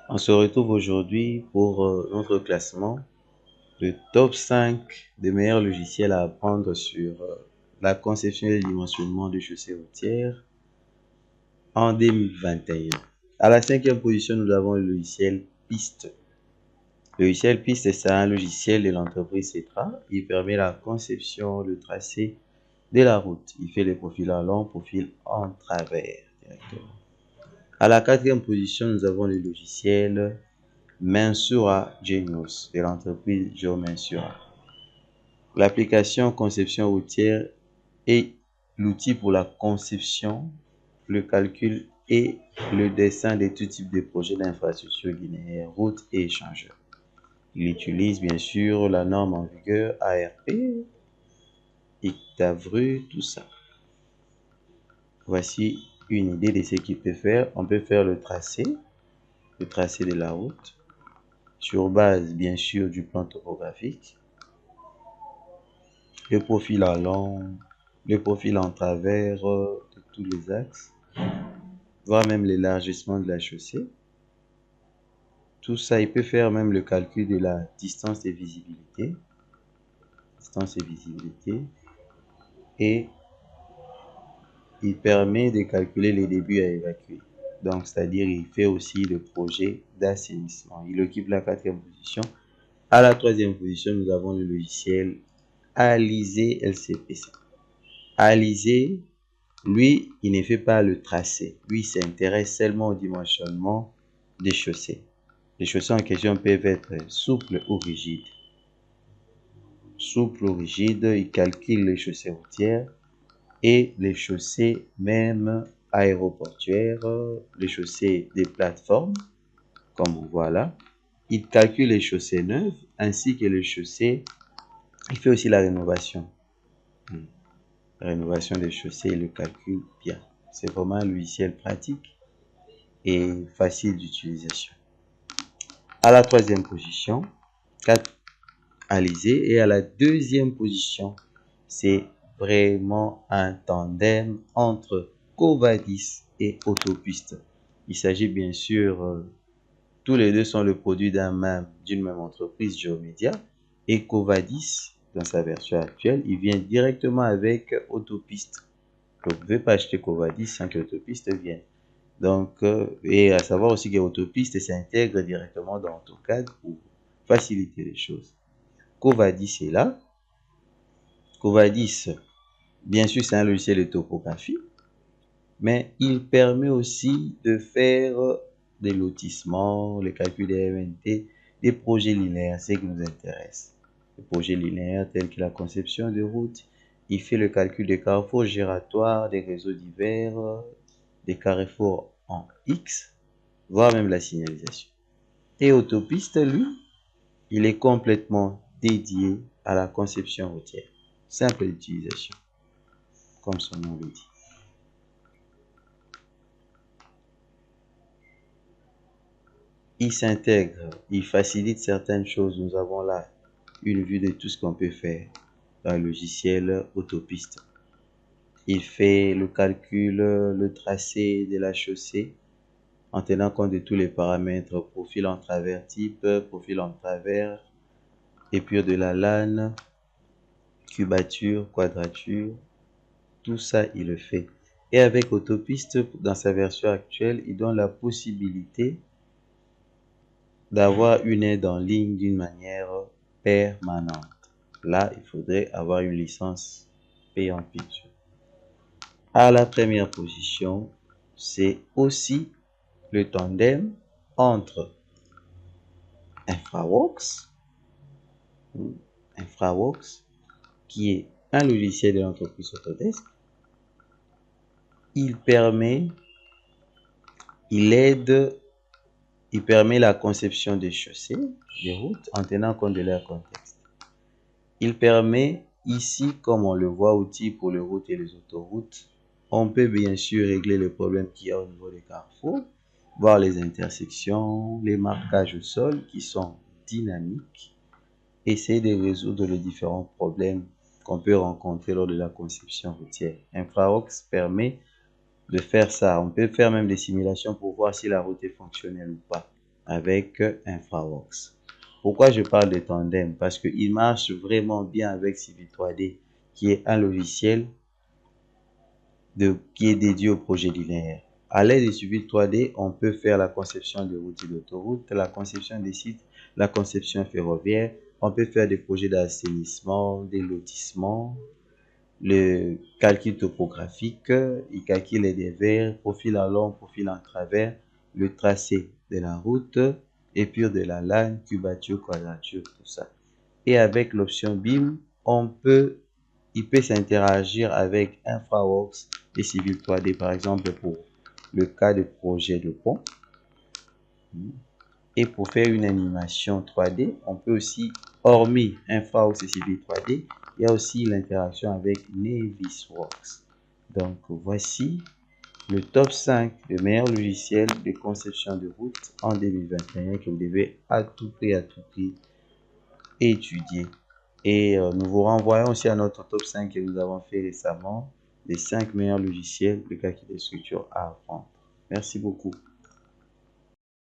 On se retrouve aujourd'hui pour notre classement, le top 5 des meilleurs logiciels à apprendre sur la conception et le dimensionnement de chaussées routières en 2021. À la 5e position, nous avons le logiciel Piste. Le logiciel Piste, c'est un logiciel de l'entreprise Cetra. Il permet la conception, le tracé de la route. Il fait les profils en long, profils en travers directement. À la 4e position, nous avons le logiciel Mensura Genius de l'entreprise GeoMensura. L'application conception routière est l'outil pour la conception, le calcul et le dessin de tout type de projets d'infrastructure linéaire, route et échangeurs. Il utilise bien sûr la norme en vigueur ARP, ICTAVRU, tout ça. Voici une idée de ce qu'il peut faire. On peut faire le tracé de la route, sur base bien sûr du plan topographique, le profil en long, le profil en travers de tous les axes, voire même l'élargissement de la chaussée. Tout ça, il peut faire même le calcul de la distance de visibilité. Et il permet de calculer les débits à évacuer. Donc, c'est-à-dire, il fait aussi le projet d'assainissement. Il occupe la 4e position. À la 3e position, nous avons le logiciel Alizé LCPC. Alizé, lui, il ne fait pas le tracé. Lui, il s'intéresse seulement au dimensionnement des chaussées. Les chaussées en question peuvent être souples ou rigides. Souples ou rigides, il calcule les chaussées routières et les chaussées même aéroportuaires, les chaussées des plateformes, comme on voit là. Il calcule les chaussées neuves ainsi que les chaussées. Il fait aussi la rénovation. La rénovation des chaussées, il le calcule bien. C'est vraiment un logiciel pratique et facile d'utilisation. À la 3e position, 4 Alizé. Et à la 2e position, c'est vraiment un tandem entre Covadis et Autopiste. Il s'agit bien sûr, tous les deux sont le produit d'une même entreprise, Geomedia. Et Covadis, dans sa version actuelle, il vient directement avec Autopiste. Donc, vous ne pouvez pas acheter Covadis sans que Autopiste vienne. Donc, et à savoir aussi que Autopiste s'intègre directement dans AutoCAD pour faciliter les choses. Covadis est là. Covadis, bien sûr, c'est un logiciel de topographie, mais il permet aussi de faire des lotissements, les calculs des MNT, des projets linéaires, c'est ce qui nous intéresse. Les projets linéaires tels que la conception de routes, il fait le calcul des carrefours giratoires, des réseaux divers, des carrefours en X, voire même la signalisation. Et Autopiste, lui, il est complètement dédié à la conception routière. Simple d'utilisation, comme son nom le dit. Il s'intègre, il facilite certaines choses. Nous avons là une vue de tout ce qu'on peut faire dans le logiciel Autopiste. Il fait le calcul, le tracé de la chaussée en tenant compte de tous les paramètres, profil en travers type, profil en travers, épure de la lane, cubature, quadrature, tout ça il le fait. Et avec Autopiste, dans sa version actuelle, il donne la possibilité d'avoir une aide en ligne d'une manière permanente. Là, il faudrait avoir une licence payante. À la première position, c'est aussi le tandem entre InfraWorks, qui est un logiciel de l'entreprise Autodesk. Il permet la conception des chaussées, des routes, en tenant compte de leur contexte. Il permet ici, comme on le voit, outils pour les routes et les autoroutes. On peut bien sûr régler les problèmes qu'il y a au niveau des carrefours, voir les intersections, les marquages au sol qui sont dynamiques, essayer de résoudre les différents problèmes qu'on peut rencontrer lors de la conception routière. InfraWorks permet de faire ça. On peut faire même des simulations pour voir si la route est fonctionnelle ou pas. avec InfraWorks. Pourquoi je parle de Tandem? Parce qu'il marche vraiment bien avec Civil 3D, qui est un logiciel qui est dédié au projet linéaire. À l'aide de Civil 3D, on peut faire la conception de routes et d'autoroutes, la conception des sites, la conception ferroviaire. On peut faire des projets d'assainissement, des lotissements, le calcul topographique, il calcule les dévers, profil à long, profil en travers, le tracé de la route, épure de la lane, cubature, quadrature, tout ça. Et avec l'option BIM, il peut s'interagir avec InfraWorks et Civil 3D, par exemple, pour le cas de projet de pont. Et pour faire une animation 3D, on peut aussi, hormis InfraWorks et Civil 3D, il y a aussi l'interaction avec Navisworks. Donc, voici le top 5 des meilleurs logiciels de conception de route en 2021 que vous devez à tout prix étudier. Et nous vous renvoyons aussi à notre top 5 que nous avons fait récemment, les 5 meilleurs logiciels de calcul des structures à apprendre. Merci beaucoup.